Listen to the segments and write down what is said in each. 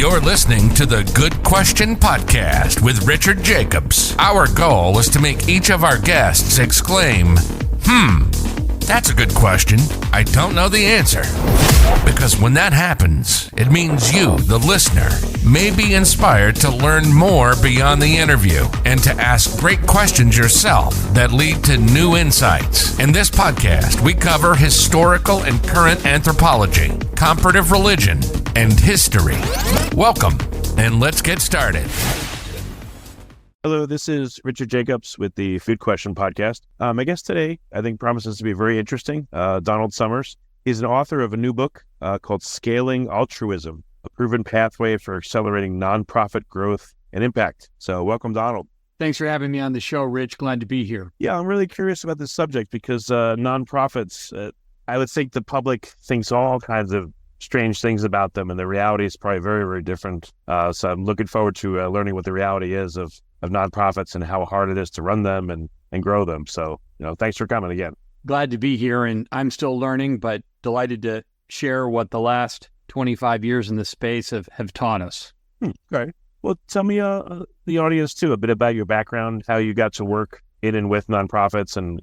You're listening to the Good Question Podcast with Richard Jacobs. Our goal is to make each of our guests exclaim, that's a good question. I don't know the answer. Because when that happens, it means you, the listener, may be inspired to learn more beyond the interview and to ask great questions yourself that lead to new insights. In this podcast, we cover historical and current anthropology, comparative religion, and history. Welcome, and let's get started. Hello, this is Richard Jacobs with the Food Question Podcast. My guest today, I think, promises to be very interesting. Donald Summers. He's an author of a new book called Scaling Altruism, a proven pathway for accelerating nonprofit growth and impact. So welcome, Donald. Thanks for having me on the show, Rich. Glad to be here. Yeah, I'm really curious about this subject because nonprofits, I would think the public thinks all kinds of strange things about them, and the reality is probably very, very different. So I'm looking forward to learning what the reality is of nonprofits and how hard it is to run them and grow them. So, thanks for coming again. Glad to be here, and I'm still learning, but delighted to share what the last 25 years in this space have taught us. Great. Well, tell me, the audience too, a bit about your background, how you got to work in and with nonprofits and,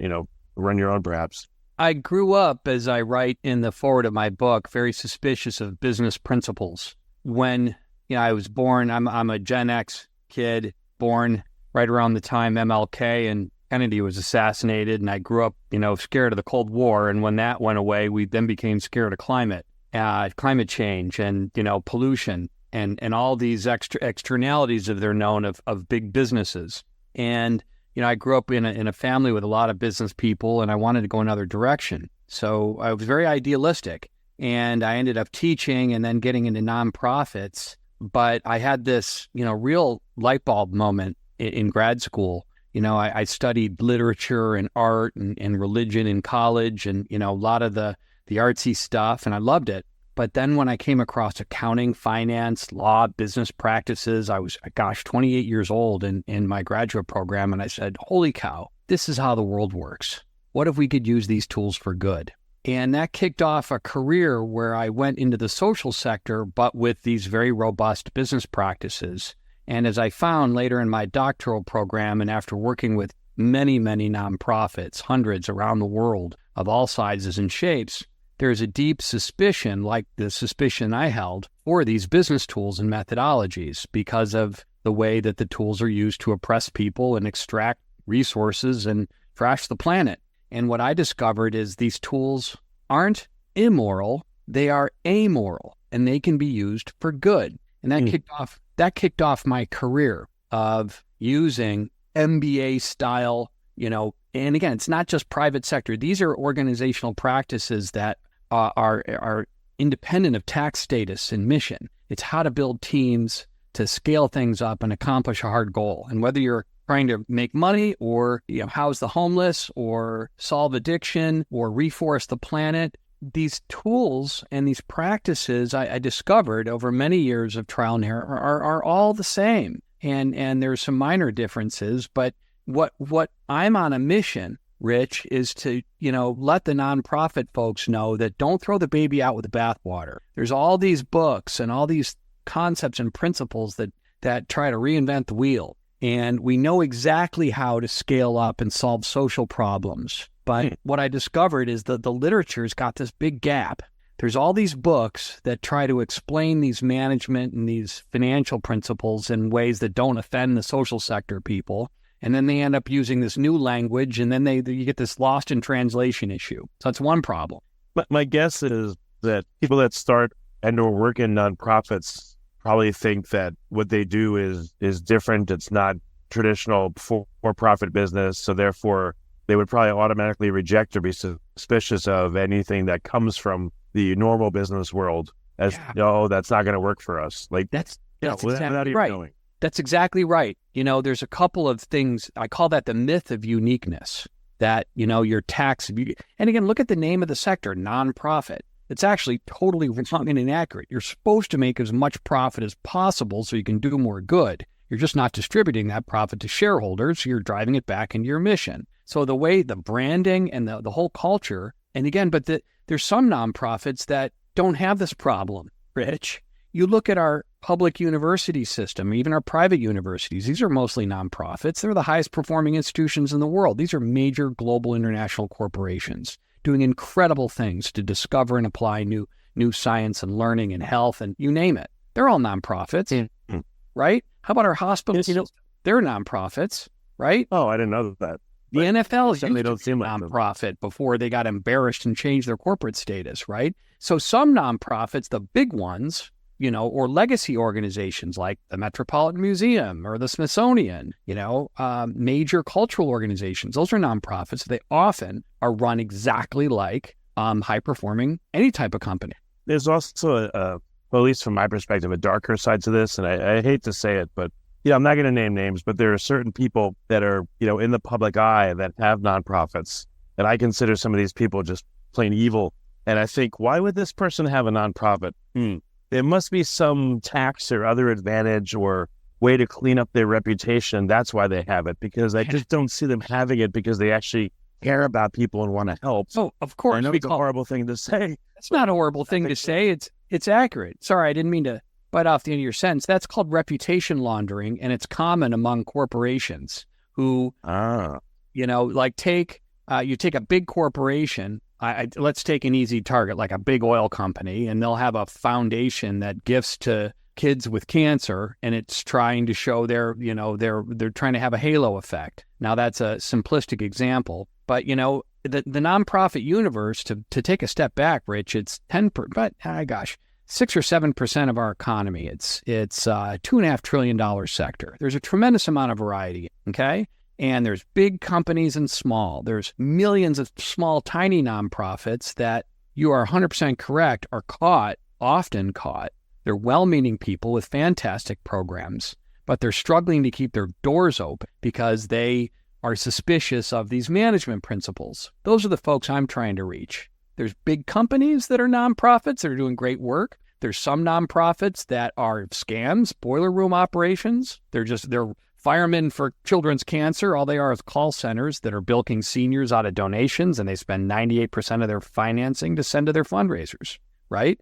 run your own perhaps. I grew up, as I write in the foreword of my book, very suspicious of business principles. When, I was born, I'm a Gen X kid, born right around the time MLK and Kennedy was assassinated, and I grew up, scared of the Cold War. And when that went away, we then became scared of climate change and, pollution and all these externalities that they're known of big businesses. And, I grew up in a family with a lot of business people, and I wanted to go another direction. So I was very idealistic, and I ended up teaching and then getting into nonprofits. But I had this, real light bulb moment in grad school. I studied literature and art and religion in college and, a lot of the artsy stuff, and I loved it. But then when I came across accounting, finance, law, business practices, I was, 28 years old in my graduate program, and I said, holy cow, this is how the world works. What if we could use these tools for good? And that kicked off a career where I went into the social sector, but with these very robust business practices. And as I found later in my doctoral program, and after working with many, many nonprofits, hundreds around the world of all sizes and shapes, there's a deep suspicion, like the suspicion I held, for these business tools and methodologies because of the way that the tools are used to oppress people and extract resources and trash the planet. And what I discovered is these tools aren't immoral, they are amoral, and they can be used for good. And that kicked off my career of using MBA style, and again, it's not just private sector. These are organizational practices that are independent of tax status and mission. It's how to build teams to scale things up and accomplish a hard goal. And whether you're trying to make money or, house the homeless or solve addiction or reforest the planet, these tools and these practices I discovered over many years of trial and error are all the same. And there's some minor differences, but what I'm on a mission, Rich, is to, let the nonprofit folks know that don't throw the baby out with the bathwater. There's all these books and all these concepts and principles that try to reinvent the wheel. And we know exactly how to scale up and solve social problems. But what I discovered is that the literature's got this big gap. There's all these books that try to explain these management and these financial principles in ways that don't offend the social sector people. And then they end up using this new language, and then you get this lost in translation issue. So that's one problem. But my guess is that people that start and or work in nonprofits probably think that what they do is different. It's not traditional for-profit business. So therefore, they would probably automatically reject or be suspicious of anything that comes from the normal business world as, no, that's not going to work for us. Like that's exactly right. Knowing. That's exactly right. There's a couple of things, I call that the myth of uniqueness, that, your tax, and again, look at the name of the sector, nonprofit. It's actually totally wrong and inaccurate. You're supposed to make as much profit as possible so you can do more good. You're just not distributing that profit to shareholders. You're driving it back into your mission. So the way the branding and the whole culture, and again, but there's some nonprofits that don't have this problem, Rich. You look at our public university system, even our private universities, these are mostly nonprofits. They're the highest performing institutions in the world. These are major global international corporations doing incredible things to discover and apply new science and learning and health and you name it. They're all nonprofits, right? How about our hospitals? They're nonprofits, right? Oh, I didn't know that. The NFL is they don't seem like nonprofit before they got embarrassed and changed their corporate status, right? So some nonprofits, the big ones, or legacy organizations like the Metropolitan Museum or the Smithsonian, major cultural organizations, those are nonprofits. They often are run exactly like high-performing any type of company. There's also, well, at least from my perspective, a darker side to this, and I hate to say it, but I'm not going to name names, but there are certain people that are, in the public eye that have nonprofits, and I consider some of these people just plain evil. And I think, why would this person have a nonprofit? There must be some tax or other advantage or way to clean up their reputation. That's why they have it, because I just don't see them having it because they actually care about people and want to help. Oh, of course. I know it's a horrible thing to say. It's not a horrible thing to say. It's accurate. Sorry, I didn't mean to bite off the end of your sentence. That's called reputation laundering, and it's common among corporations who, you take a big corporation. Let's take an easy target, like a big oil company, and they'll have a foundation that gifts to kids with cancer, and it's trying to show they're trying to have a halo effect. Now that's a simplistic example, but the nonprofit universe, to take a step back, Rich, it's 6 or 7% of our economy. It's $2.5 trillion sector. There's a tremendous amount of variety. Okay. And there's big companies and small. There's millions of small, tiny nonprofits that you are 100% correct are often caught. They're well-meaning people with fantastic programs, but they're struggling to keep their doors open because they are suspicious of these management principles. Those are the folks I'm trying to reach. There's big companies that are nonprofits that are doing great work. There's some nonprofits that are scams, boiler room operations. They're firemen for children's cancer. All they are is call centers that are bilking seniors out of donations, and they spend 98% of their financing to send to their fundraisers, right?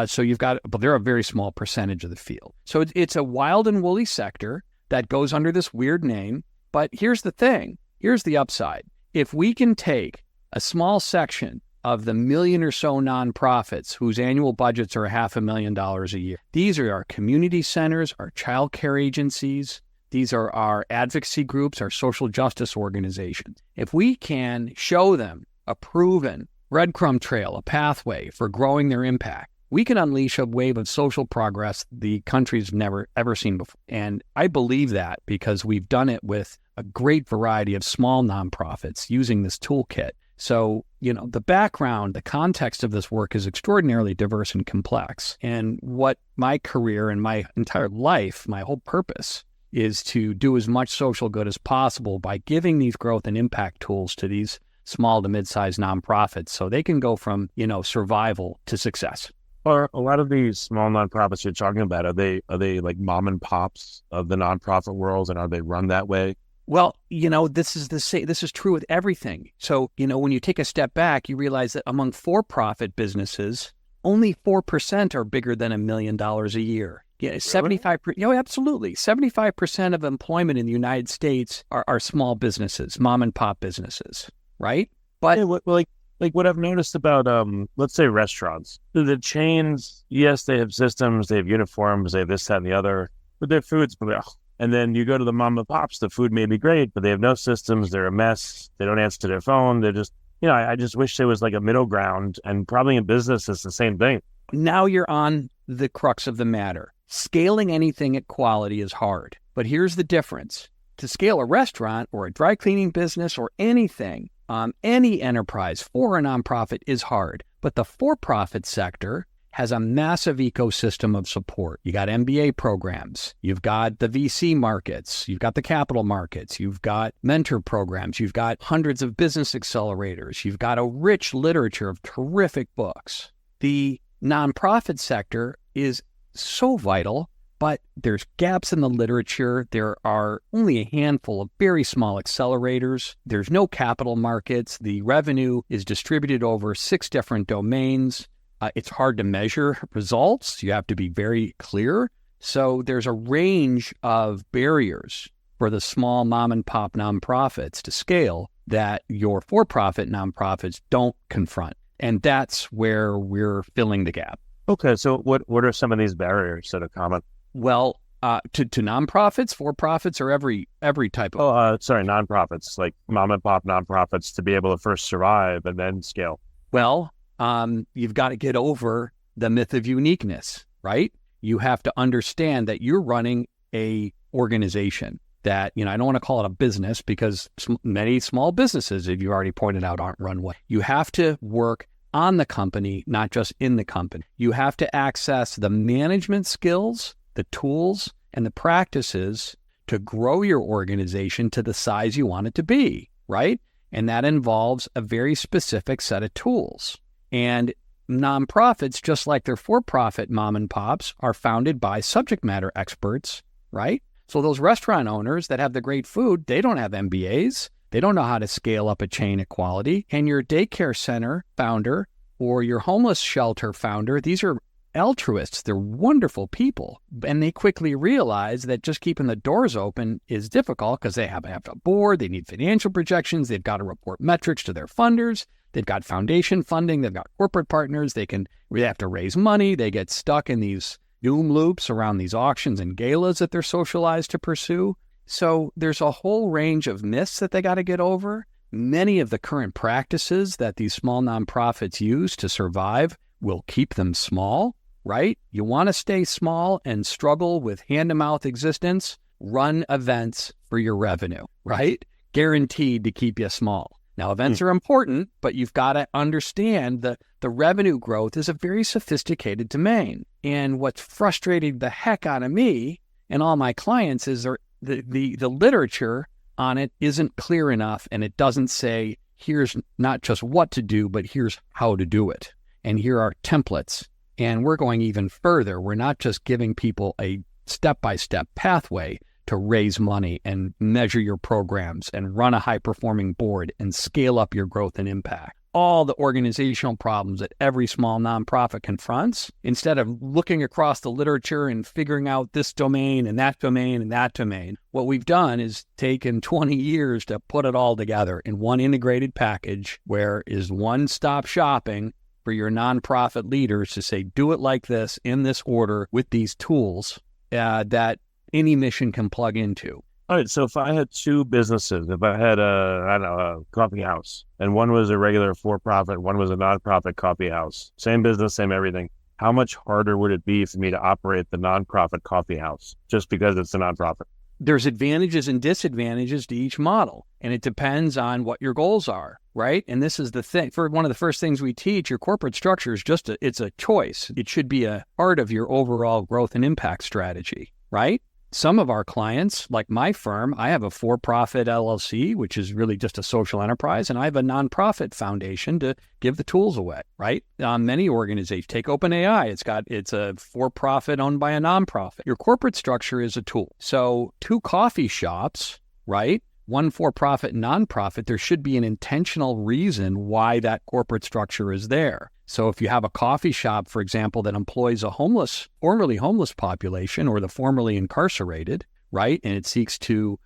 So but they're a very small percentage of the field. So it's a wild and woolly sector that goes under this weird name. But here's the thing. Here's the upside. If we can take a small section of the million or so nonprofits whose annual budgets are $500,000 a year, these are our community centers, our child care agencies, these are our advocacy groups, our social justice organizations. If we can show them a proven breadcrumb trail, a pathway for growing their impact, we can unleash a wave of social progress the country's never, ever seen before. And I believe that because we've done it with a great variety of small nonprofits using this toolkit. So, the background, the context of this work is extraordinarily diverse and complex. And what my career and my entire life, my whole purpose is to do as much social good as possible by giving these growth and impact tools to these small to mid-sized nonprofits so they can go from, survival to success. Are a lot of these small nonprofits you're talking about, are they like mom and pops of the nonprofit world, and are they run that way? Well, this is true with everything. So, when you take a step back, you realize that among for-profit businesses, only 4% are bigger than $1 million a year. Yeah, 75%. Absolutely. 75% of employment in the United States are small businesses, mom and pop businesses, right? But like what I've noticed about, let's say restaurants, the chains, yes, they have systems, they have uniforms, they have this, that, and the other, but their food's, and then you go to the mom and pops, the food may be great, but they have no systems, they're a mess, they don't answer to their phone, they're just, I just wish there was like a middle ground, and probably in business it's the same thing. Now you're on the crux of the matter. Scaling anything at quality is hard, but here's the difference. To scale a restaurant or a dry cleaning business or anything, any enterprise for a nonprofit is hard, but the for-profit sector has a massive ecosystem of support. You got MBA programs, you've got the VC markets, you've got the capital markets, you've got mentor programs, you've got hundreds of business accelerators, you've got a rich literature of terrific books. The nonprofit sector is so vital, but there's gaps in the literature. There are only a handful of very small accelerators. There's no capital markets. The revenue is distributed over 6 different domains. It's hard to measure results. You have to be very clear. So there's a range of barriers for the small mom and pop nonprofits to scale that your for-profit nonprofits don't confront. And that's where we're filling the gap. Okay, so what are some of these barriers that are common? Well, to nonprofits, for-profits, or every type of... nonprofits, like mom and pop nonprofits, to be able to first survive and then scale. Well, you've got to get over the myth of uniqueness, right? You have to understand that you're running a organization that, I don't want to call it a business because many small businesses, as you already pointed out, aren't run well. You have to work on the company, not just in the company. You have to access the management skills, the tools, and the practices to grow your organization to the size you want it to be, right? And that involves a very specific set of tools. And nonprofits, just like their for-profit mom and pops, are founded by subject matter experts, right? So those restaurant owners that have the great food, they don't have MBAs. They don't know how to scale up a chain of quality. And your daycare center founder or your homeless shelter founder, these are altruists. They're wonderful people. And they quickly realize that just keeping the doors open is difficult because they have a board, they need financial projections, they've got to report metrics to their funders, they've got foundation funding, they've got corporate partners, they have to raise money, they get stuck in these doom loops around these auctions and galas that they're socialized to pursue. So there's a whole range of myths that they got to get over. Many of the current practices that these small nonprofits use to survive will keep them small, right? You want to stay small and struggle with hand-to-mouth existence, run events for your revenue, right? Guaranteed to keep you small. Now, events are important, but you've got to understand the revenue growth is a very sophisticated domain. And what's frustrating the heck out of me and all my clients is the literature on it isn't clear enough, and it doesn't say, here's not just what to do, but here's how to do it. And here are templates. And we're going even further. We're not just giving people a step-by-step pathway to raise money and measure your programs and run a high-performing board and scale up your growth and impact. All the organizational problems that every small nonprofit confronts, instead of looking across the literature and figuring out this domain and that domain and that domain, what we've done is taken 20 years to put it all together in one integrated package where is one-stop shopping for your nonprofit leaders to say, do it like this, in this order, with these tools that any mission can plug into. All right, so if I had two businesses, if I had a coffee house, and one was a regular for-profit, one was a nonprofit coffee house, same business, same everything, how much harder would it be for me to operate the nonprofit coffee house just because it's a nonprofit? There's advantages and disadvantages to each model, and it depends on what your goals are, right? And this is the thing. For one of the first things we teach, your corporate structure is it's a choice. It should be a part of your overall growth and impact strategy, right? Some of our clients, like my firm, I have a for-profit LLC, which is really just a social enterprise, and I have a nonprofit foundation to give the tools away, right? Many organizations, take OpenAI, it's a for-profit owned by a nonprofit. Your corporate structure is a tool. So 2 coffee shops, right? One for-profit and nonprofit, there should be an intentional reason why that corporate structure is there. So if you have a coffee shop, for example, that employs a formerly homeless population or the formerly incarcerated, right? And it seeks to,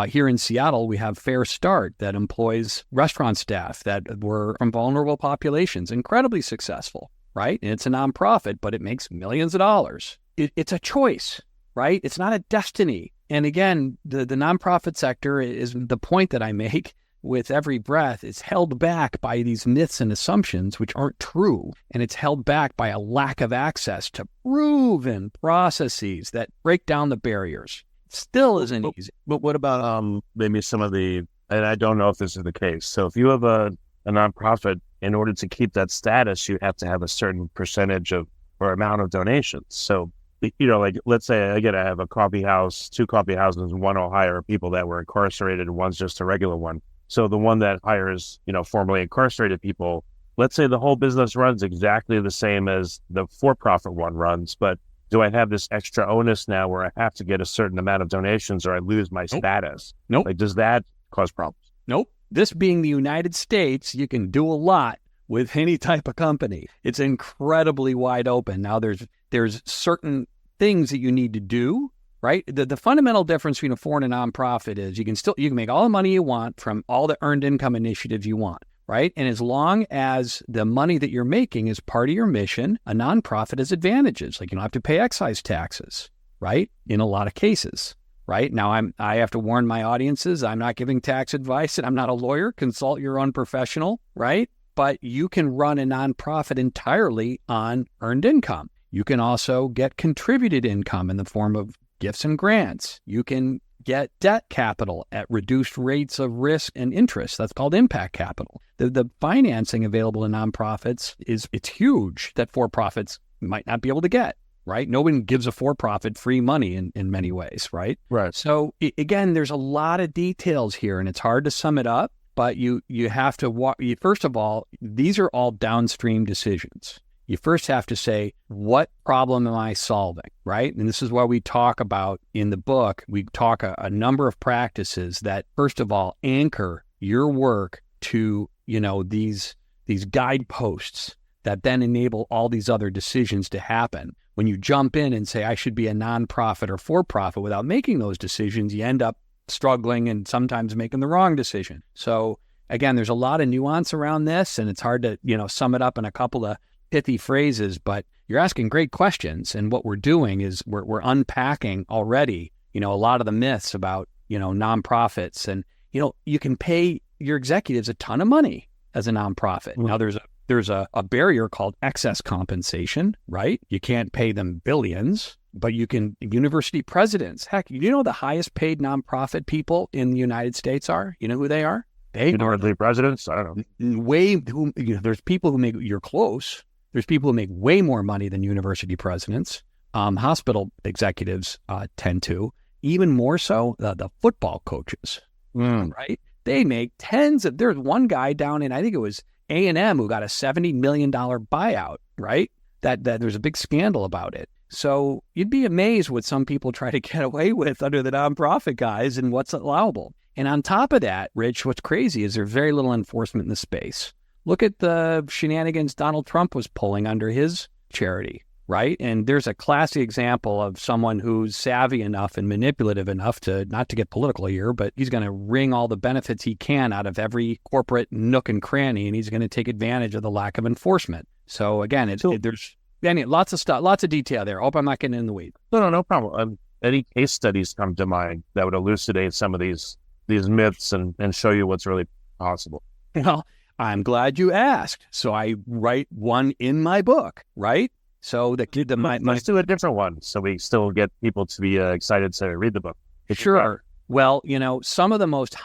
here in Seattle, we have Fair Start that employs restaurant staff that were from vulnerable populations, incredibly successful, right? And it's a nonprofit, but it makes millions of dollars. It's a choice, right? It's not a destiny. And again, the nonprofit sector is the point that I make with every breath. It's held back by these myths and assumptions which aren't true. And it's held back by a lack of access to proven processes that break down the barriers. It still isn't easy. But what about maybe some of the, and I don't know if this is the case. So if you have a nonprofit, in order to keep that status, you have to have a certain percentage of or amount of donations. So, like let's say, again, I have a coffee house, 2 coffee houses, and one will hire people that were incarcerated and one's just a regular one. So the one that hires, formerly incarcerated people, let's say the whole business runs exactly the same as the for-profit one runs, but do I have this extra onus now where I have to get a certain amount of donations or I lose my status? Nope. Like, does that cause problems? Nope. This being the United States, you can do a lot with any type of company. It's incredibly wide open. Now there's certain things that you need to do, right? The fundamental difference between a for and a nonprofit is you can make all the money you want from all the earned income initiatives you want, right? And as long as the money that you're making is part of your mission, a nonprofit has advantages. Like you don't have to pay excise taxes, right? In a lot of cases, right? Now I have to warn my audiences, I'm not giving tax advice and I'm not a lawyer. Consult your own professional, right? But you can run a nonprofit entirely on earned income. You can also get contributed income in the form of gifts and grants. You can get debt capital at reduced rates of risk and interest. That's called impact capital. The financing available in nonprofits it's huge that for-profits might not be able to get, right? No one gives a for-profit free money in many ways, right? Right. So again, there's a lot of details here and it's hard to sum it up, but you have to first of all, these are all downstream decisions. You first have to say, what problem am I solving, right? And this is why we talk about in the book, we talk a number of practices that, first of all, anchor your work to, these guideposts that then enable all these other decisions to happen. When you jump in and say, I should be a nonprofit or for-profit without making those decisions, you end up struggling and sometimes making the wrong decision. So again, there's a lot of nuance around this and it's hard to, sum it up in a couple of pithy phrases, but you're asking great questions. And what we're doing is we're unpacking already, a lot of the myths about, nonprofits. And, you can pay your executives a ton of money as a nonprofit. Mm-hmm. Now there's a barrier called excess compensation, right? You can't pay them billions, but you can, university presidents, heck, the highest paid nonprofit people in the United States are? You know who they are? University presidents? I don't know. There's people who you're close. There's people who make way more money than university presidents. Hospital executives tend to. Even more so, the football coaches, right? They make there's one guy down in, I think it was A&M, who got a $70 million buyout, right? That there's a big scandal about it. So you'd be amazed what some people try to get away with under the nonprofit guys and what's allowable. And on top of that, Rich, what's crazy is there's very little enforcement in the space. Look at the shenanigans Donald Trump was pulling under his charity, right? And there's a classic example of someone who's savvy enough and manipulative enough to, not to get political here, but he's going to wring all the benefits he can out of every corporate nook and cranny, and he's going to take advantage of the lack of enforcement. So again, there's lots of stuff, lots of detail there. I hope I'm not getting in the weeds. No problem. Any case studies come to mind that would elucidate some of these myths and show you what's really possible? Well, I'm glad you asked. So I write one in my book, right? So let's do a different one so we still get people to be excited to read the book. Sure. Well, some of the most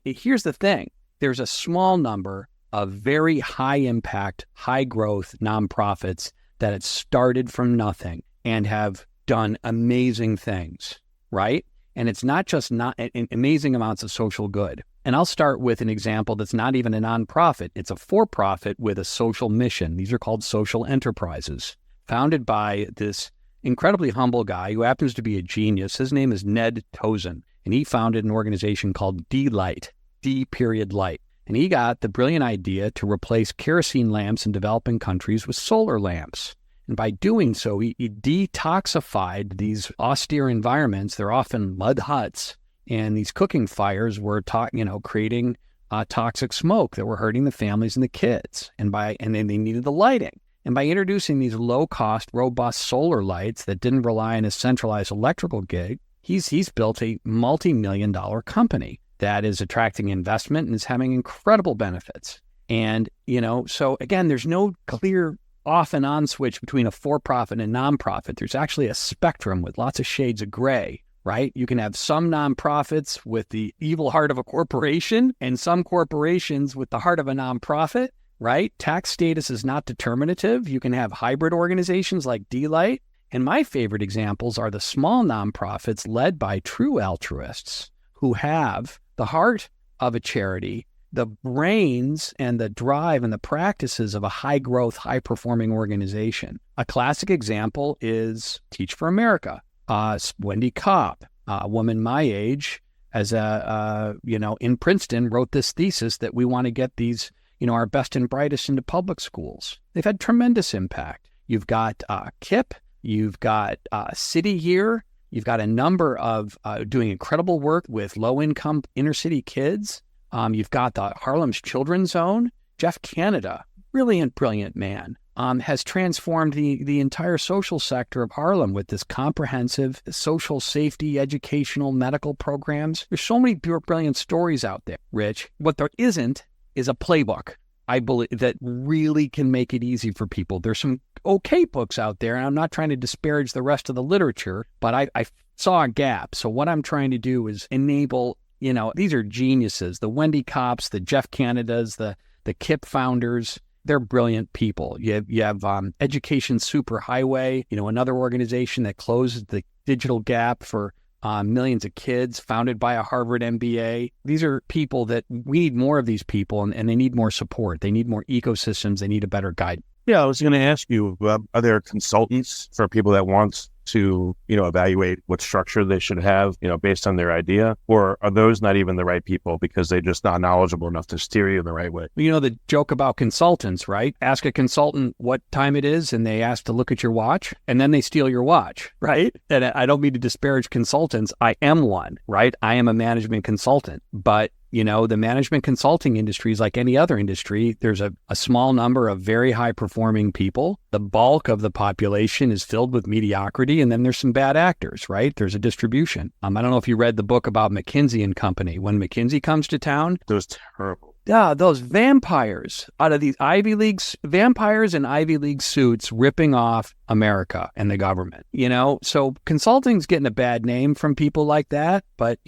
here's the thing. There's a small number of very high impact, high growth nonprofits that had started from nothing and have done amazing things, right? And it's not just amazing amounts of social good. And I'll start with an example that's not even a nonprofit. It's a for-profit with a social mission. These are called social enterprises, founded by this incredibly humble guy who happens to be a genius. His name is Ned Tozun, and he founded an organization called D-Light, D-Light. And he got the brilliant idea to replace kerosene lamps in developing countries with solar lamps. And by doing so, he detoxified these austere environments. They're often mud huts. And these cooking fires were creating toxic smoke that were hurting the families and the kids. And then they needed the lighting. And by introducing these low-cost, robust solar lights that didn't rely on a centralized electrical gig, he's built a multi-million-dollar company that is attracting investment and is having incredible benefits. And, so again, there's no clear off and on switch between a for-profit and a nonprofit. There's actually a spectrum with lots of shades of gray, right? You can have some nonprofits with the evil heart of a corporation and some corporations with the heart of a nonprofit, right? Tax status is not determinative. You can have hybrid organizations like D-Light. And my favorite examples are the small nonprofits led by true altruists who have the heart of a charity, the brains and the drive and the practices of a high-growth, high-performing organization. A classic example is Teach for America. Wendy Kopp, a woman my age, in Princeton, wrote this thesis that we want to get these, our best and brightest into public schools. They've had tremendous impact. You've got KIP, You've got City Year. You've got a number of doing incredible work with low-income inner-city kids. You've got the Harlem's Children's Zone. Jeff Canada, brilliant man, has transformed the entire social sector of Harlem with this comprehensive social safety, educational, medical programs. There's so many brilliant stories out there, Rich. What there isn't is a playbook, I believe, that really can make it easy for people. There's some okay books out there, and I'm not trying to disparage the rest of the literature, but I saw a gap. So what I'm trying to do is enable, these are geniuses, the Wendy Kopps, the Jeff Canadas, the KIP founders. They're brilliant people. You have Education Superhighway, another organization that closes the digital gap for millions of kids, founded by a Harvard MBA. These are people that we need more of these people, and they need more support. They need more ecosystems. They need a better guide. Yeah, I was going to ask you, are there consultants for people that want to, evaluate what structure they should have, based on their idea? Or are those not even the right people because they're just not knowledgeable enough to steer you in the right way? The joke about consultants, right? Ask a consultant what time it is, and they ask to look at your watch, and then they steal your watch, right? And I don't mean to disparage consultants. I am one, right? I am a management consultant, but the management consulting industry is like any other industry. There's a small number of very high performing people. The bulk of the population is filled with mediocrity, and then there's some bad actors, right? There's a distribution. I don't know if you read the book about McKinsey and Company. When McKinsey comes to town, It was terrible. Yeah, those vampires out of these Ivy League vampires in Ivy League suits ripping off America and the government, So consulting's getting a bad name from people like that. But,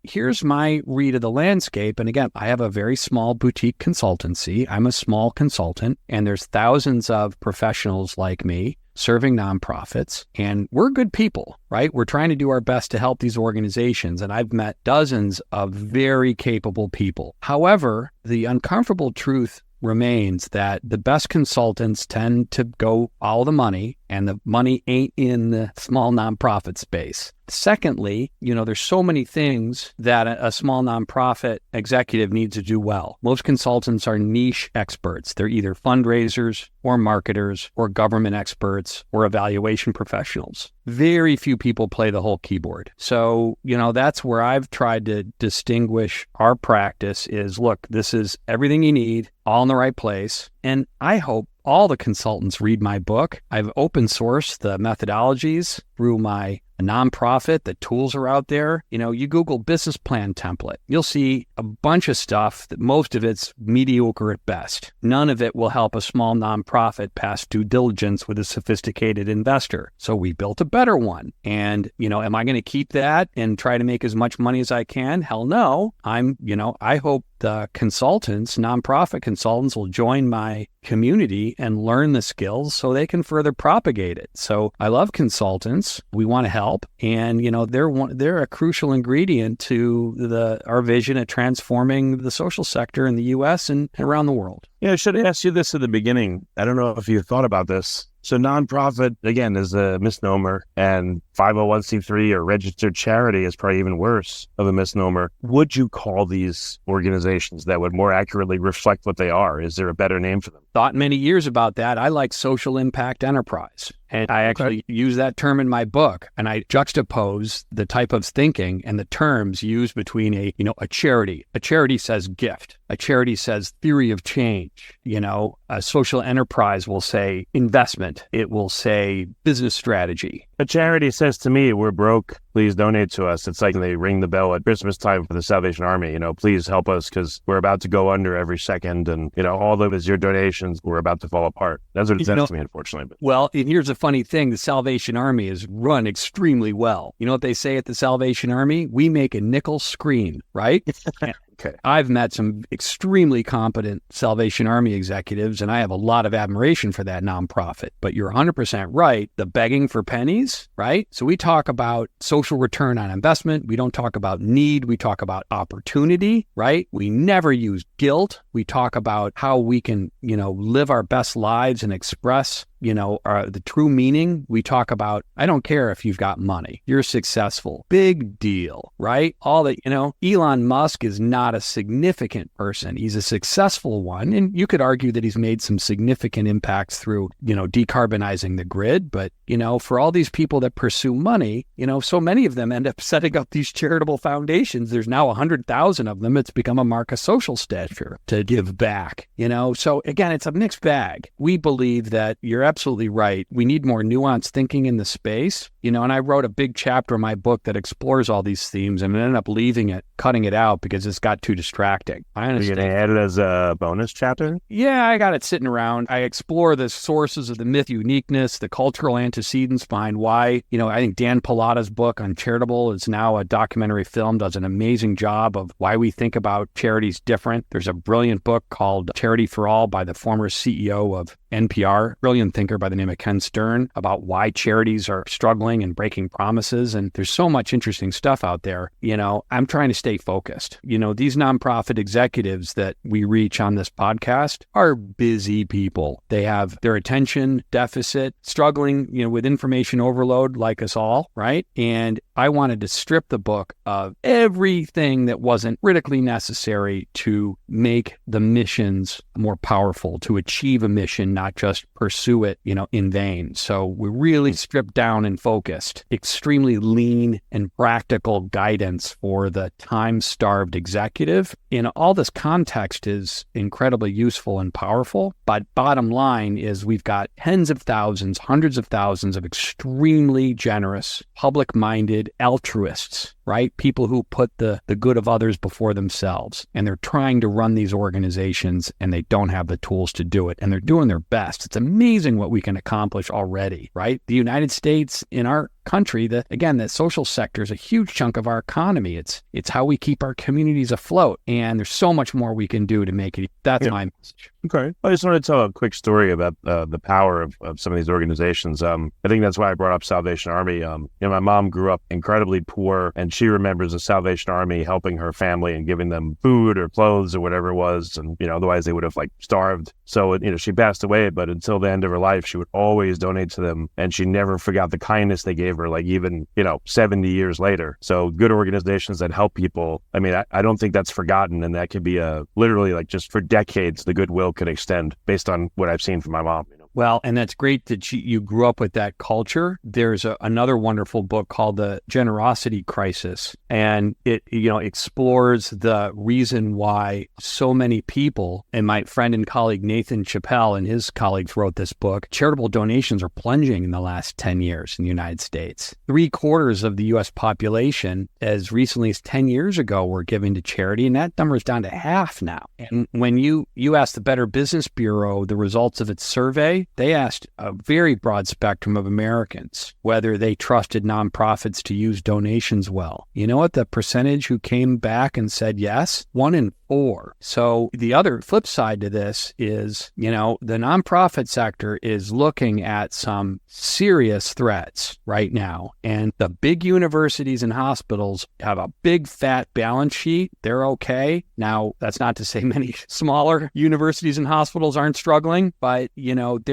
here's my read of the landscape. And again, I have a very small boutique consultancy. I'm a small consultant, and there's thousands of professionals like me serving nonprofits, and we're good people, right? We're trying to do our best to help these organizations, and I've met dozens of very capable people. However, the uncomfortable truth remains that the best consultants tend to go all the money, and the money ain't in the small nonprofit space. Secondly, there's so many things that a small nonprofit executive needs to do well. Most consultants are niche experts. They're either fundraisers or marketers or government experts or evaluation professionals. Very few people play the whole keyboard. So, that's where I've tried to distinguish our practice is, look, this is everything you need, all in the right place. And I hope all the consultants read my book. I've open sourced the methodologies through my nonprofit. The tools are out there. You Google business plan template, you'll see a bunch of stuff that most of it's mediocre at best. None of it will help a small nonprofit pass due diligence with a sophisticated investor. So we built a better one. And, am I going to keep that and try to make as much money as I can? Hell no. I hope the consultants, nonprofit consultants, will join my community and learn the skills so they can further propagate it. So I love consultants. We want to help. And, they're a crucial ingredient to our vision of transforming the social sector in the U.S. and around the world. Yeah, I should have asked you this at the beginning. I don't know if you thought about this. So nonprofit, again, is a misnomer, and 501c3 or registered charity is probably even worse of a misnomer. Would you call these organizations that would more accurately reflect what they are? Is there a better name for them? Thought many years about that. I like social impact enterprise. And I actually use that term in my book, and I juxtapose the type of thinking and the terms used between a charity. A charity says gift. A charity says theory of change. A social enterprise will say investment. It will say business strategy. A charity says to me, we're broke, please donate to us. It's like they ring the bell at Christmas time for the Salvation Army, please help us because we're about to go under every second. And, all of it is your donations. We're about to fall apart. That's what it says to me, unfortunately. But. Well, and here's a funny thing. The Salvation Army is run extremely well. You know what they say at the Salvation Army? We make a nickel scream, right? Okay. I've met some extremely competent Salvation Army executives, and I have a lot of admiration for that nonprofit. But you're 100% right. The begging for pennies, right? So we talk about social return on investment. We don't talk about need. We talk about opportunity, right? We never use guilt. We talk about how we can, live our best lives and express the true meaning, we talk about, I don't care if you've got money, you're successful, big deal, right? All that, Elon Musk is not a significant person. He's a successful one. And you could argue that he's made some significant impacts through, decarbonizing the grid. But, for all these people that pursue money, so many of them end up setting up these charitable foundations. There's now 100,000 of them. It's become a mark of social stature to give back, So again, it's a mixed bag. We believe that you're absolutely right. We need more nuanced thinking in the space, and I wrote a big chapter in my book that explores all these themes and ended up cutting it out because it's got too distracting. I understand. Are you going to add it as a bonus chapter? Yeah, I got it sitting around. I explore the sources of the myth uniqueness, the cultural antecedents behind why, I think Dan Pallotta's book on charitable is now a documentary film, does an amazing job of why we think about charities different. There's a brilliant book called Charity for All by the former CEO of NPR, brilliant thinker by the name of Ken Stern, about why charities are struggling and breaking promises. And there's so much interesting stuff out there. I'm trying to stay focused. These nonprofit executives that we reach on this podcast are busy people. They have their attention deficit, struggling, with information overload like us all, right? And I wanted to strip the book of everything that wasn't critically necessary to make the missions more powerful, to achieve a mission, not just pursue it, in vain. So we really stripped down and focused, extremely lean and practical guidance for the time-starved executive. All this context is incredibly useful and powerful, but bottom line is we've got tens of thousands, hundreds of thousands of extremely generous, public-minded altruists, right? People who put the good of others before themselves, and they're trying to run these organizations and they don't have the tools to do it, and they're doing their best. It's amazing what we can accomplish already, right? The United States, in our country, the social sector is a huge chunk of our economy. It's how we keep our communities afloat, and there's so much more we can do to make it. That's my message. Okay. I just wanted to tell a quick story about the power of some of these organizations. I think that's why I brought up Salvation Army. My mom grew up incredibly poor, and she remembers the Salvation Army helping her family and giving them food or clothes or whatever it was, and otherwise they would have starved. So she passed away, but until the end of her life, she would always donate to them, and she never forgot the kindness they gave her, even 70 years later. So good organizations that help people. I mean, I don't think that's forgotten, and that could be literally just for decades the goodwill could extend based on what I've seen from my mom. Well, and that's great that you grew up with that culture. There's another wonderful book called The Generosity Crisis, and it explores the reason why so many people, and my friend and colleague Nathan Chappell and his colleagues wrote this book, charitable donations are plunging in the last 10 years in the United States. 3/4 of the U.S. population, as recently as 10 years ago, were giving to charity, and that number is down to half now. And when you asked the Better Business Bureau the results of its survey, they asked a very broad spectrum of Americans whether they trusted nonprofits to use donations well. You know what the percentage who came back and said yes? 1 in 4. So the other flip side to this is, the nonprofit sector is looking at some serious threats right now. And the big universities and hospitals have a big fat balance sheet. They're okay. Now, that's not to say many smaller universities and hospitals aren't struggling, but,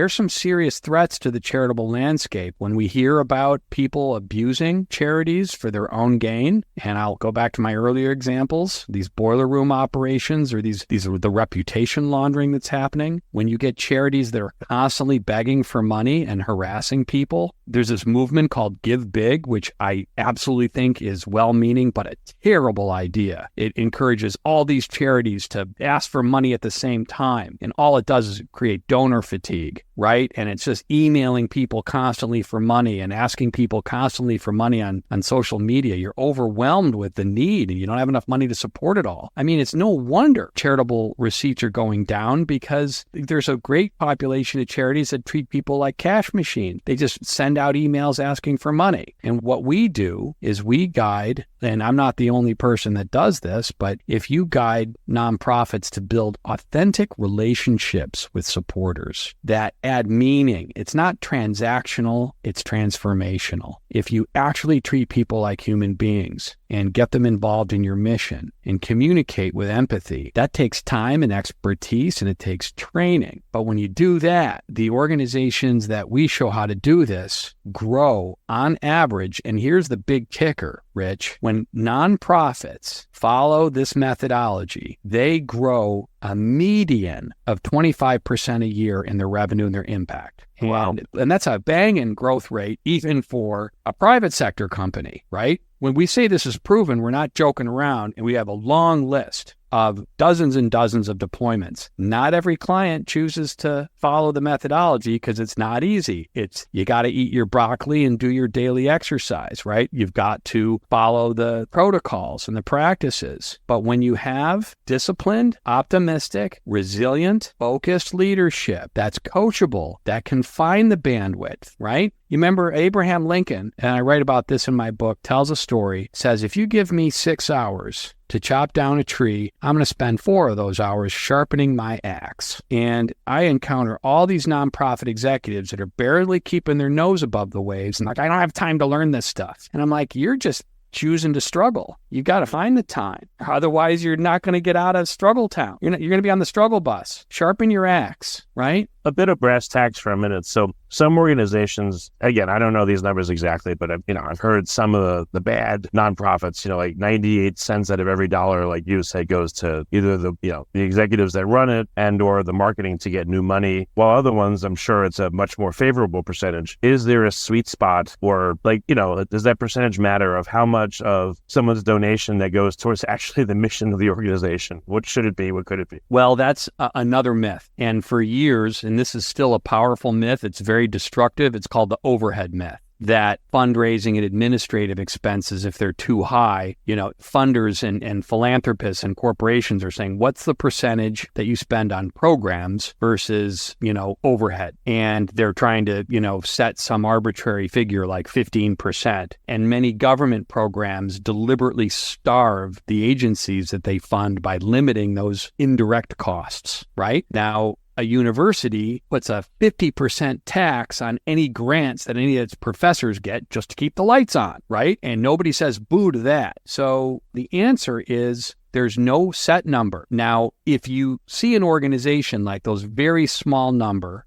there's some serious threats to the charitable landscape when we hear about people abusing charities for their own gain. And I'll go back to my earlier examples, these boiler room operations, or these are the reputation laundering that's happening. When you get charities that are constantly begging for money and harassing people, there's this movement called Give Big, which I absolutely think is well-meaning, but a terrible idea. It encourages all these charities to ask for money at the same time. And all it does is create donor fatigue, right? And it's just emailing people constantly for money and asking people constantly for money on social media. You're overwhelmed with the need and you don't have enough money to support it all. I mean, it's no wonder charitable receipts are going down, because there's a great population of charities that treat people like cash machines. They just send out emails asking for money. And what we do is we guide, and I'm not the only person that does this, but if you guide nonprofits to build authentic relationships with supporters that add meaning, it's not transactional, it's transformational. If you actually treat people like human beings and get them involved in your mission and communicate with empathy, that takes time and expertise and it takes training. But when you do that, the organizations that we show how to do this grow on average. And here's the big kicker, Rich. When nonprofits follow this methodology, they grow a median of 25% a year in their revenue and their impact. Wow. And that's a banging growth rate, even for a private sector company, right? When we say this is proven, we're not joking around, and we have a long list of dozens and dozens of deployments. Not every client chooses to follow the methodology because it's not easy. You got to eat your broccoli and do your daily exercise, right? You've got to follow the protocols and the practices. But when you have disciplined, optimistic, resilient, focused leadership that's coachable, that can find the bandwidth, right? You remember Abraham Lincoln, and I write about this in my book, tells a story, says, if you give me 6 hours to chop down a tree, I'm going to spend 4 of those hours sharpening my axe. And I encounter all these nonprofit executives that are barely keeping their nose above the waves and like, I don't have time to learn this stuff. And I'm like, you're just choosing to struggle. You got to find the time. Otherwise, you're not going to get out of struggle town. You're going to be on the struggle bus. Sharpen your axe, right? A bit of brass tacks for a minute. So some organizations, again, I don't know these numbers exactly, but I've heard some of the bad nonprofits, like 98 cents out of every dollar, like you say, goes to either the executives that run it and or the marketing to get new money. While other ones, I'm sure it's a much more favorable percentage. Is there a sweet spot, or does that percentage matter of how much of someone's donation that goes towards actually the mission of the organization? What should it be? What could it be? Well, that's another myth. And for years, and this is still a powerful myth, it's very destructive. It's called the overhead myth, that fundraising and administrative expenses, if they're too high, funders and philanthropists and corporations are saying, what's the percentage that you spend on programs versus, overhead? And they're trying to, set some arbitrary figure like 15%. And many government programs deliberately starve the agencies that they fund by limiting those indirect costs, right? Now, a university puts a 50% tax on any grants that any of its professors get just to keep the lights on, right? And nobody says boo to that. So the answer is there's no set number. Now, if you see an organization like those very small number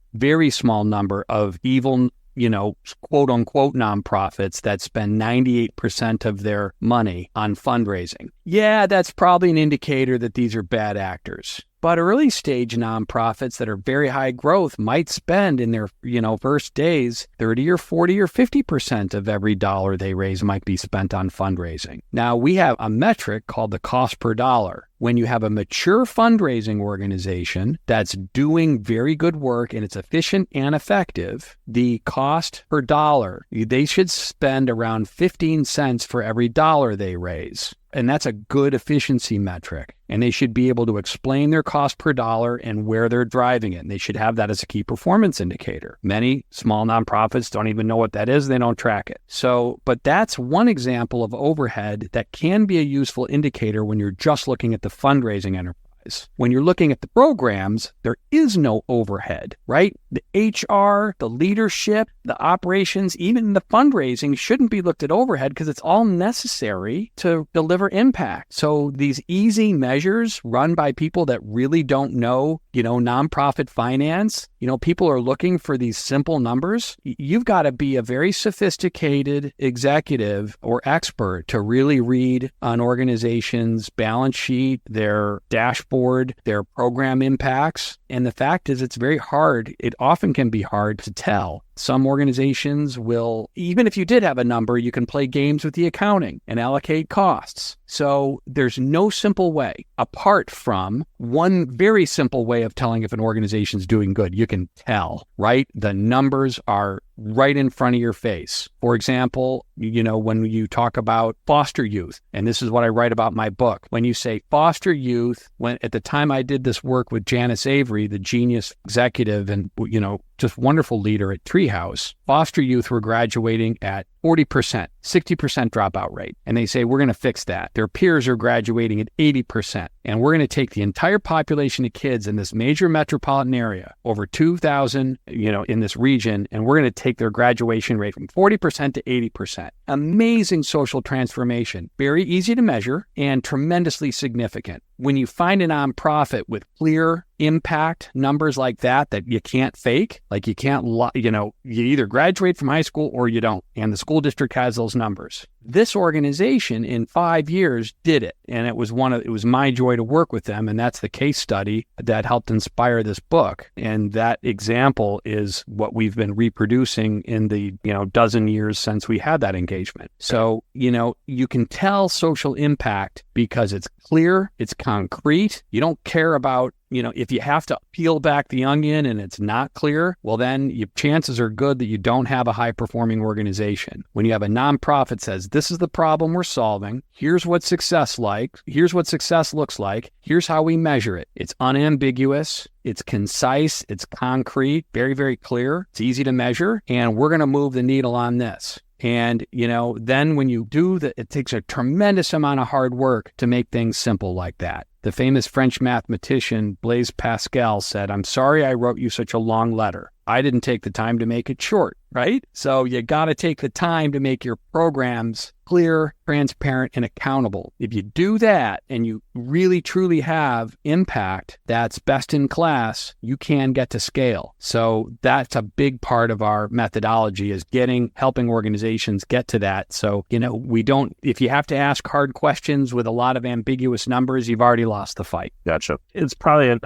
of evil, quote unquote nonprofits that spend 98% of their money on fundraising, yeah, that's probably an indicator that these are bad actors. But early stage nonprofits that are very high growth might spend in their, first days, 30 or 40 or 50% of every dollar they raise might be spent on fundraising. Now, we have a metric called the cost per dollar. When you have a mature fundraising organization that's doing very good work and it's efficient and effective, the cost per dollar, they should spend around 15 cents for every dollar they raise. And that's a good efficiency metric. And they should be able to explain their cost per dollar and where they're driving it. And they should have that as a key performance indicator. Many small nonprofits don't even know what that is. They don't track it. But that's one example of overhead that can be a useful indicator when you're just looking at the fundraising enterprise. When you're looking at the programs, there is no overhead, right? The HR, the leadership, the operations, even the fundraising shouldn't be looked at overhead because it's all necessary to deliver impact. So these easy measures run by people that really don't know, nonprofit finance, people are looking for these simple numbers. You've got to be a very sophisticated executive or expert to really read an organization's balance sheet, their dashboard, their program impacts. And the fact is, it's very hard. It often can be hard to tell. Some organizations will, even if you did have a number, you can play games with the accounting and allocate costs. So there's no simple way, apart from one very simple way of telling if an organization's doing good. You can tell, right? The numbers are right in front of your face. For example, when you talk about foster youth, and this is what I write about in my book, when you say foster youth, when at the time I did this work with Janice Avery, the genius executive and, just wonderful leader at Treehouse, foster youth were graduating at 40%, 60% dropout rate. And they say, we're going to fix that. Their peers are graduating at 80%. And we're going to take the entire population of kids in this major metropolitan area, over 2,000, in this region, and we're going to take their graduation rate from 40% to 80%. Amazing social transformation, very easy to measure and tremendously significant. When you find a nonprofit with clear impact numbers like that you can't fake, like you can't, you either graduate from high school or you don't, and the school district has those numbers. This organization in 5 years did it, and it was my joy to work with them, and that's the case study that helped inspire this book. And that example is what we've been reproducing in the dozen years since we had that engagement. So you can tell social impact because it's clear, it's concrete. You don't care about if you have to peel back the onion and it's not clear, well, then your chances are good that you don't have a high-performing organization. When you have a nonprofit says, this is the problem we're solving, here's what success looks like, here's how we measure it. It's unambiguous, it's concise, it's concrete, very, very clear, it's easy to measure, and we're going to move the needle on this. And, then when you do that, it takes a tremendous amount of hard work to make things simple like that. The famous French mathematician Blaise Pascal said, "I'm sorry I wrote you such a long letter. I didn't take the time to make it short," right? So you got to take the time to make your programs clear, transparent, and accountable. If you do that and you really truly have impact that's best in class, you can get to scale. So that's a big part of our methodology, is helping organizations get to that. So, if you have to ask hard questions with a lot of ambiguous numbers, you've already lost the fight. Gotcha. It's probably,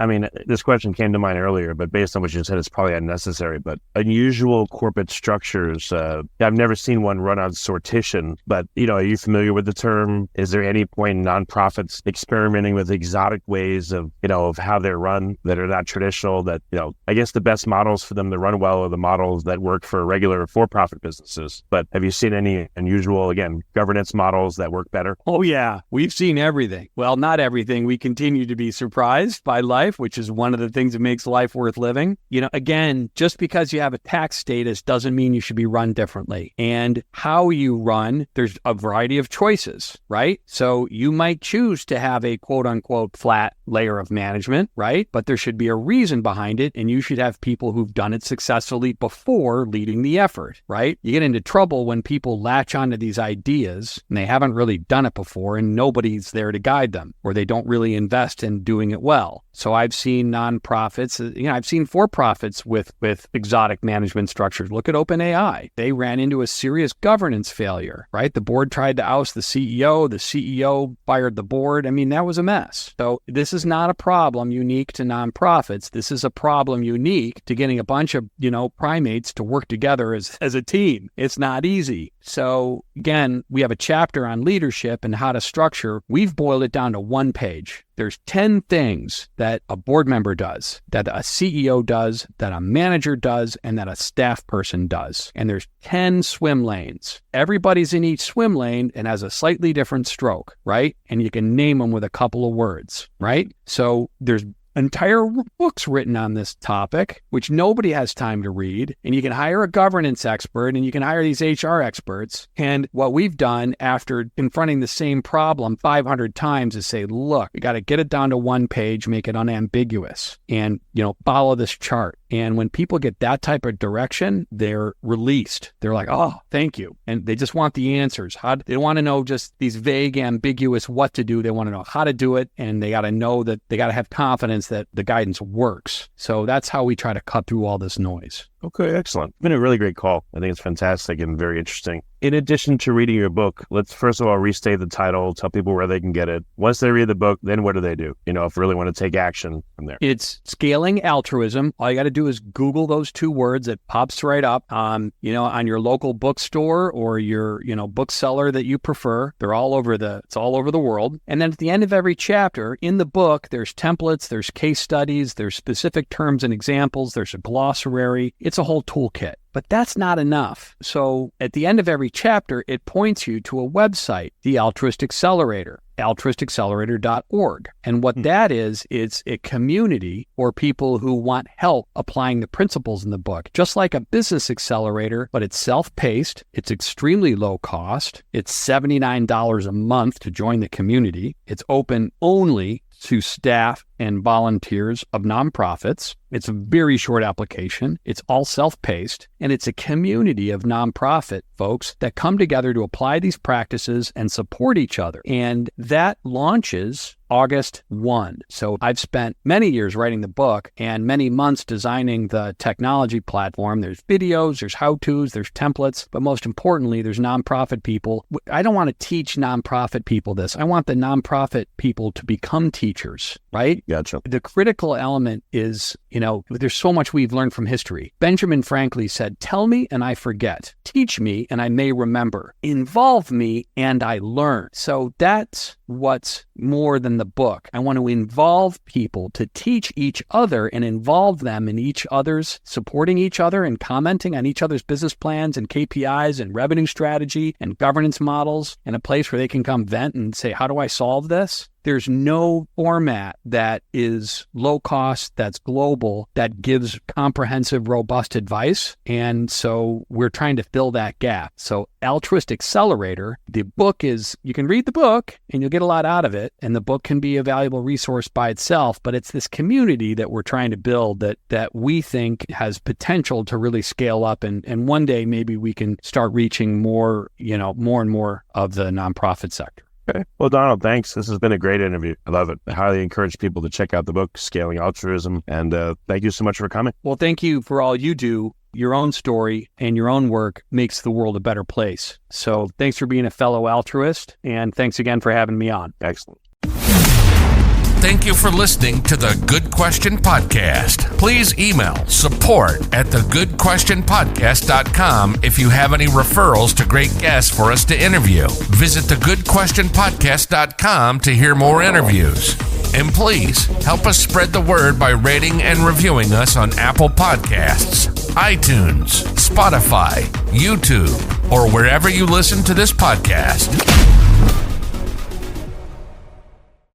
this question came to mind earlier, but based on what you said, it's probably unnecessary, but unusual corporate structures. I've never seen one run on sortition, but are you familiar with the term? Is there any point in nonprofits experimenting with exotic ways of how they're run that are not traditional, that, I guess the best models for them to run well are the models that work for regular for-profit businesses. But have you seen any unusual, governance models that work better? Oh yeah, we've seen everything. Well, not everything. We continue to be surprised by life, which is one of the things that makes life worth living. Again, just because you have a tax status doesn't mean you should be run differently. And how you run, there's a variety of choices, right? So you might choose to have a quote unquote flat layer of management, right? But there should be a reason behind it, and you should have people who've done it successfully before leading the effort, right? You get into trouble when people latch onto these ideas and they haven't really done it before and nobody's there to guide them, or they don't really invest in doing it well. So I've seen nonprofits, I've seen for-profits with exotic management structures. Look at OpenAI. They ran into a serious governance failure, right? The board tried to oust the CEO fired the board. That was a mess. So this is not a problem unique to nonprofits. This is a problem unique to getting a bunch of, primates to work together as a team. It's not easy. So again, we have a chapter on leadership and how to structure. We've boiled it down to one page. There's 10 things that a board member does, that a CEO does, that a manager does, and that a staff person does. And there's 10 swim lanes. Everybody's in each swim lane and has a slightly different stroke, right? And you can name them with a couple of words, right? So there's entire books written on this topic, which nobody has time to read. And you can hire a governance expert and you can hire these HR experts. And what we've done after confronting the same problem 500 times is say, look, we got to get it down to one page, make it unambiguous, and, follow this chart. And when people get that type of direction, they're released. They're like, oh, thank you. And they just want the answers. They don't want to know just these vague, ambiguous what to do. They want to know how to do it. And they got to know that they got to have confidence that the guidance works. So that's how we try to cut through all this noise. Okay, excellent. It's been a really great call. I think it's fantastic and very interesting. In addition to reading your book, let's first of all restate the title, tell people where they can get it. Once they read the book, then what do they do? If they really want to take action from there. It's Scaling Altruism. All you got to do is Google those two words. It pops right up, on your local bookstore or your, bookseller that you prefer. They're all over it's all over the world. And then at the end of every chapter in the book, there's templates, there's case studies, there's specific terms and examples, there's a glossary. It's a whole toolkit. But that's not enough. So at the end of every chapter, it points you to a website, the Altruist Accelerator, altruistaccelerator.org. And what that is, it's a community for people who want help applying the principles in the book. Just like a business accelerator, but it's self-paced, it's extremely low cost, it's $79 a month to join the community, it's open only to staff and volunteers of nonprofits. It's a very short application. It's all self-paced, and it's a community of nonprofit folks that come together to apply these practices and support each other. And that launches August 1. So I've spent many years writing the book and many months designing the technology platform. There's videos, there's how-tos, there's templates, but most importantly, there's nonprofit people. I don't want to teach nonprofit people this. I want the nonprofit people to become teachers, right? Gotcha. The critical element is, there's so much we've learned from history. Benjamin Franklin said, "Tell me and I forget. Teach me and I may remember. Involve me and I learn." So that's what's more than the book. I want to involve people to teach each other and involve them in each other's supporting each other and commenting on each other's business plans and KPIs and revenue strategy and governance models, and a place where they can come vent and say, how do I solve this? There's no format that is low cost, that's global, that gives comprehensive, robust advice. And so we're trying to fill that gap. So Altruist Accelerator, the book is, you can read the book and you'll get a lot out of it. And the book can be a valuable resource by itself, but it's this community that we're trying to build that we think has potential to really scale up. And one day maybe we can start reaching more and more of the nonprofit sector. Okay. Well, Donald, thanks. This has been a great interview. I love it. I highly encourage people to check out the book, Scaling Altruism. And thank you so much for coming. Well, thank you for all you do. Your own story and your own work makes the world a better place. So thanks for being a fellow altruist. And thanks again for having me on. Excellent. Thank you for listening to the Good Question Podcast. Please email support@thegoodquestionpodcast.com if you have any referrals to great guests for us to interview. Visit thegoodquestionpodcast.com to hear more interviews. And please help us spread the word by rating and reviewing us on Apple Podcasts, iTunes, Spotify, YouTube, or wherever you listen to this podcast.